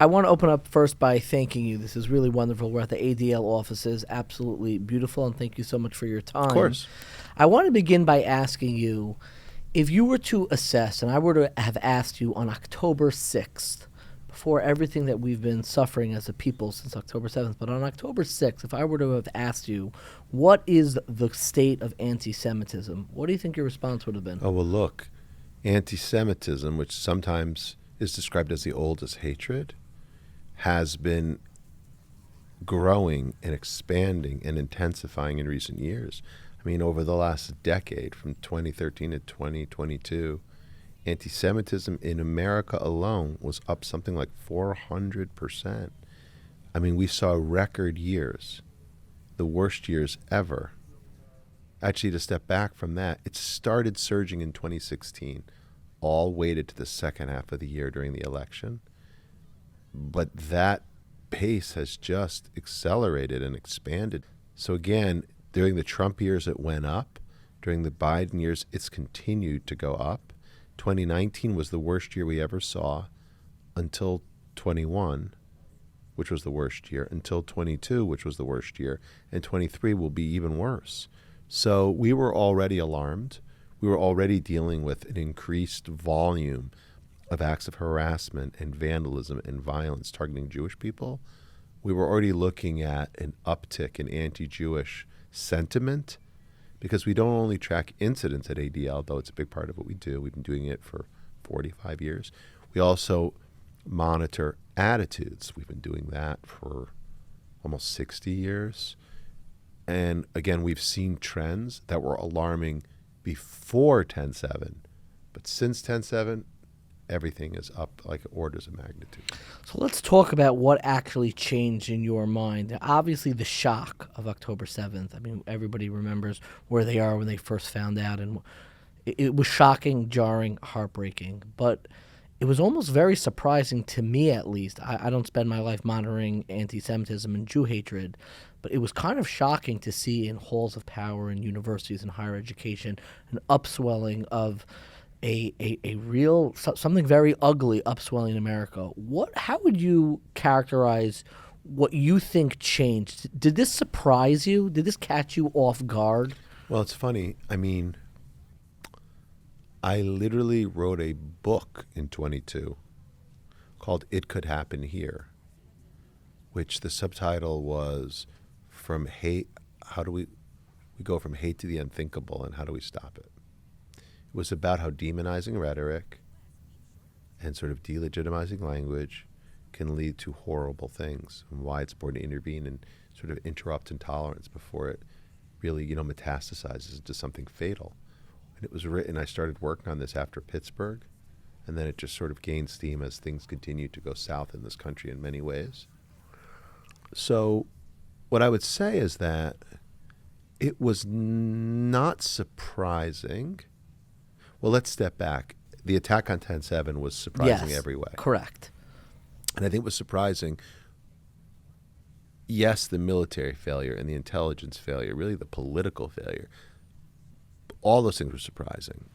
I want to open up first by thanking you. This is really wonderful. We're at the ADL offices. Absolutely beautiful, and thank you so much for your time. Of course. I want to begin by asking you, if you were to assess, and I were to have asked you on October 6th, before everything that we've been suffering as a people since October 7th, but on October 6th, if I were to have asked you, what is the state of anti-Semitism, what do you think your response would have been? Oh, well, look, anti-Semitism, which sometimes is described as the oldest hatred, has been growing and expanding and intensifying in recent years. I mean, over the last decade, from 2013 to 2022, anti-Semitism in America alone was up something like 400%. I mean, we saw record years, the worst years ever. Actually, to step back from that, it started surging in 2016, all weighted to the second half of the year during the election. But that pace has just accelerated and expanded. So again, during the Trump years, it went up. During the Biden years, it's continued to go up. 2019 was the worst year we ever saw until 21, which was the worst year, until 22, which was the worst year, and 23 will be even worse. So we were already alarmed. We were already dealing with an increased volume of acts of harassment and vandalism and violence targeting Jewish people. We were already looking at an uptick in anti-Jewish sentiment, because we don't only track incidents at ADL, though it's a big part of what we do. We've been doing it for 45 years. We also monitor attitudes. We've been doing that for almost 60 years. And again, we've seen trends that were alarming before 10/7, but since 10/7, everything is up like orders of magnitude. So let's talk about what actually changed in your mind. Obviously, the shock of October 7th. I mean, everybody remembers where they are when they first found out, and it was shocking, jarring, heartbreaking. But it was almost very surprising to me, at least. I don't spend my life monitoring anti-Semitism and Jew hatred, but it was kind of shocking to see in halls of power in universities and higher education an upswelling of a real, something very ugly upswelling in America. How would you characterize what you think changed? Did this surprise you? Did this catch you off guard? Well, it's funny. I mean, I literally wrote a book in 22 called It Could Happen Here, which the subtitle was From Hate, how do we go from hate to the unthinkable, and how do we stop it? It was about how demonizing rhetoric and sort of delegitimizing language can lead to horrible things, and why it's important to intervene and sort of interrupt intolerance before it really, metastasizes into something fatal. And it was written, I started working on this after Pittsburgh, and then it just sort of gained steam as things continued to go south in this country in many ways. So what I would say is that it was not surprising. Well, let's step back. The attack on 10/7 was surprising every way. Correct. And I think it was surprising, yes, the military failure and the intelligence failure, really the political failure, all those things were surprising.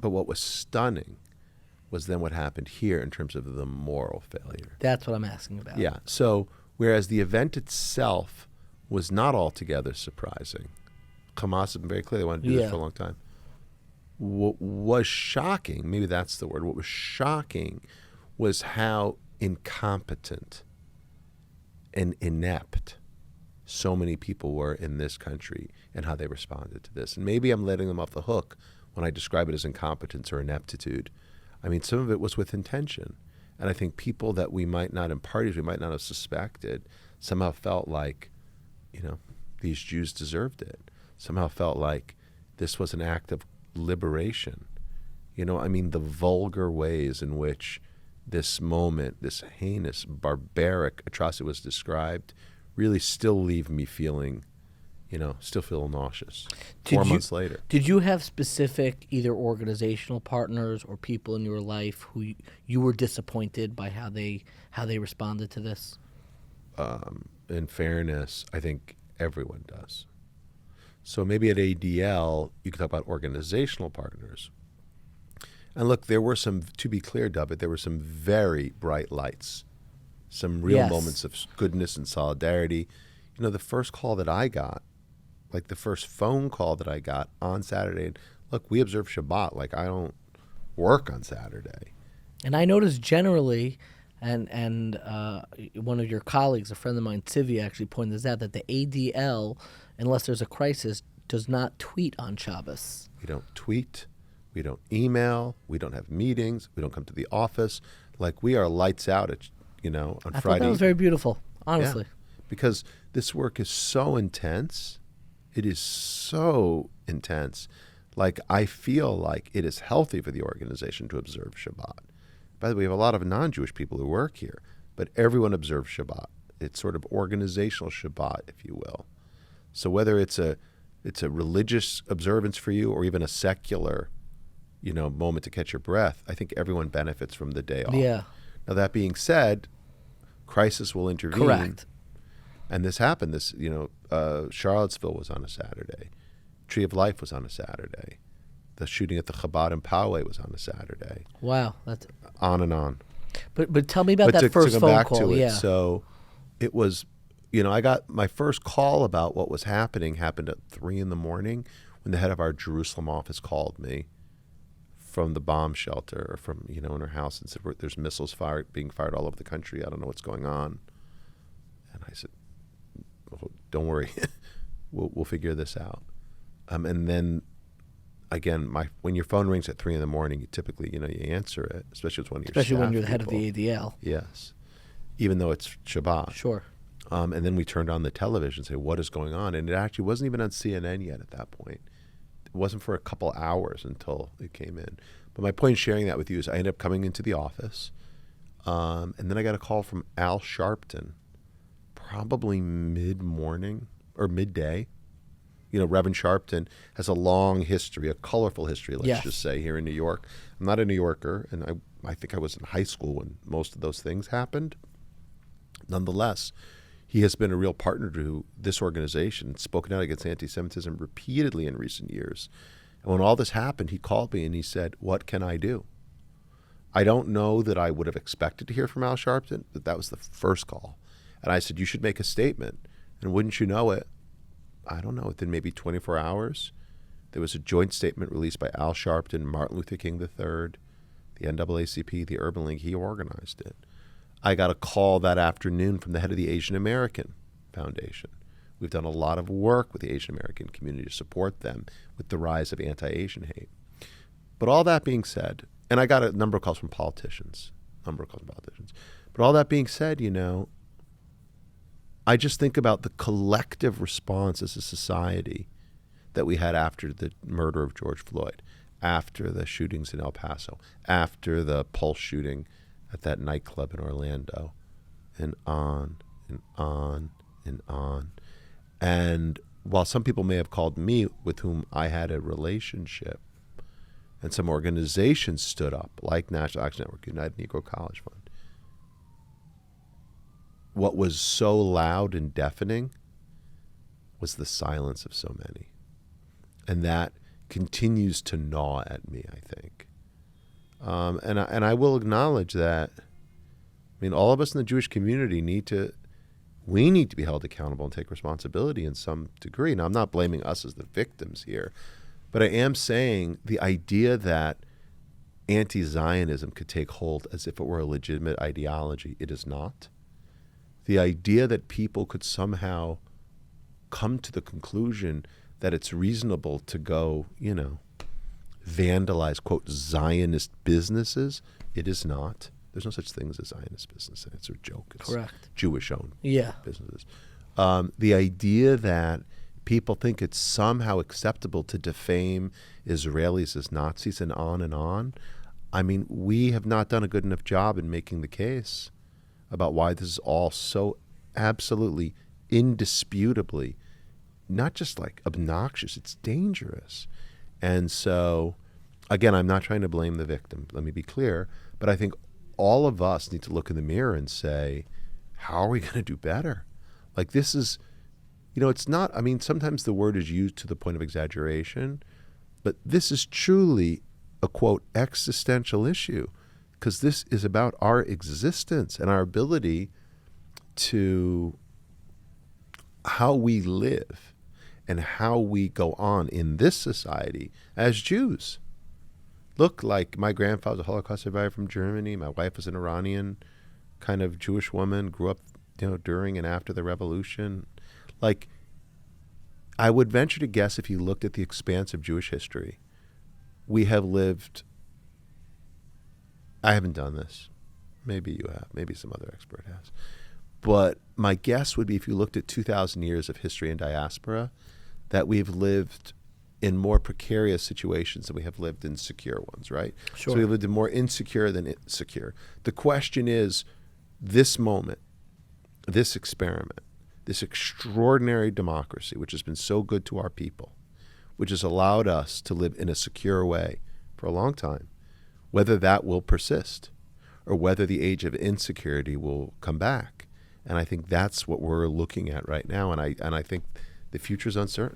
But what was stunning was then what happened here in terms of the moral failure. That's what I'm asking about. Yeah. So whereas the event itself was not altogether surprising, Hamas has been very clear they wanted to do this for a long time. What was shocking, maybe that's the word, what was shocking was how incompetent and inept so many people were in this country and how they responded to this. And maybe I'm letting them off the hook when I describe it as incompetence or ineptitude. I mean, some of it was with intention. And I think people that we might not, in parties we might not have suspected, somehow felt like, these Jews deserved it. Somehow felt like this was an act of liberation. The vulgar ways in which this moment, this heinous, barbaric atrocity was described really still leave me feeling, still feel nauseous 4 months later. Did you have specific either organizational partners or people in your life who you were disappointed by how they responded to this? In fairness, I think everyone does. So maybe at ADL, you could talk about organizational partners. And look, there were some, to be clear, David, there were some very bright lights some real Yes. moments of goodness and solidarity. You know, the first call that I got, like the first phone call that I got on Saturday, look, we observe Shabbat. Like, I don't work on Saturday. And I noticed generally, and one of your colleagues, a friend of mine, Tzivy, actually pointed this out, that the ADL, unless there's a crisis, does not tweet on Shabbos. We don't tweet. We don't email. We don't have meetings. We don't come to the office. Like, we are lights out at, on I Friday. thought that was very beautiful, honestly. Yeah, because this work is so intense. It is so intense. Like, I feel like it is healthy for the organization to observe Shabbat. By the way, we have a lot of non-Jewish people who work here, but everyone observes Shabbat. It's sort of organizational Shabbat, if you will. So whether it's a religious observance for you or even a secular, moment to catch your breath, I think everyone benefits from the day off. Yeah. Now, that being said, crisis will intervene. Correct. And this happened. Charlottesville was on a Saturday. Tree of Life was on a Saturday. The shooting at the Chabad in Poway was on a Saturday. Wow. That's On and on. But tell me about that to first go phone back call. to it, Yeah. so it was, I got my first call about what was happened at 3 a.m. when the head of our Jerusalem office called me from the bomb shelter, or from, in her house, and said, there's missiles being fired all over the country. I don't know what's going on. And I said, oh, don't worry. we'll figure this out. And then, again, when your phone rings at 3 a.m, you typically, you answer it, especially with one of your Especially when staff you're the head of people. the ADL. Yes. Even though it's Shabbat. Sure. And then we turned on the television and said, what is going on? And it actually wasn't even on CNN yet at that point. It wasn't for a couple hours until it came in. But my point in sharing that with you is I ended up coming into the office. And then I got a call from Al Sharpton, probably mid-morning or midday. Reverend Sharpton has a long history, a colorful history, let's just say, here in New York. I'm not a New Yorker, and I think I was in high school when most of those things happened. Nonetheless, he has been a real partner to this organization, spoken out against anti-Semitism repeatedly in recent years. And when all this happened, he called me and he said, what can I do? I don't know that I would have expected to hear from Al Sharpton, but that was the first call. And I said, you should make a statement. And wouldn't you know it, I don't know, within maybe 24 hours, there was a joint statement released by Al Sharpton, Martin Luther King III, the NAACP, the Urban League. He organized it. I got a call that afternoon from the head of the Asian American Foundation. We've done a lot of work with the Asian American community to support them with the rise of anti-Asian hate. But all that being said, and I got a number of calls from politicians, but all that being said, I just think about the collective response as a society that we had after the murder of George Floyd, after the shootings in El Paso, after the Pulse shooting at that nightclub in Orlando, and on and on and on. And while some people may have called me, with whom I had a relationship, and some organizations stood up, like National Action Network, United Negro College Fund, what was so loud and deafening was the silence of so many. And that continues to gnaw at me, I think. And I will acknowledge that, all of us in the Jewish community need to be held accountable and take responsibility in some degree. Now, I'm not blaming us as the victims here, but I am saying the idea that anti-Zionism could take hold as if it were a legitimate ideology, it is not. The idea that people could somehow come to the conclusion that it's reasonable to go, vandalize, quote, Zionist businesses, it is not. There's no such thing as a Zionist business. It's a joke. It's correct. Jewish-owned Yeah. businesses. The idea that people think it's somehow acceptable to defame Israelis as Nazis and on and on. We have not done a good enough job in making the case about why this is all so absolutely, indisputably, not just like obnoxious, it's dangerous. And so, again, I'm not trying to blame the victim, let me be clear, but I think all of us need to look in the mirror and say, how are we going to do better? Like, this is, it's not, sometimes the word is used to the point of exaggeration, but this is truly a, quote, existential issue, because this is about our existence and our ability to how we live and how we go on in this society as Jews. Look, like my grandfather's a Holocaust survivor from Germany. My wife was an Iranian kind of Jewish woman, grew up, during and after the revolution. Like, I would venture to guess if you looked at the expanse of Jewish history, we have lived, I haven't done this. Maybe you have. Maybe some other expert has. But my guess would be if you looked at 2,000 years of history in diaspora, that we've lived in more precarious situations than we have lived in secure ones, right? Sure. So we've lived in more insecure than secure. The question is, this moment, this experiment, this extraordinary democracy, which has been so good to our people, which has allowed us to live in a secure way for a long time, whether that will persist or whether the age of insecurity will come back. And I think that's what we're looking at right now. And I think the future is uncertain.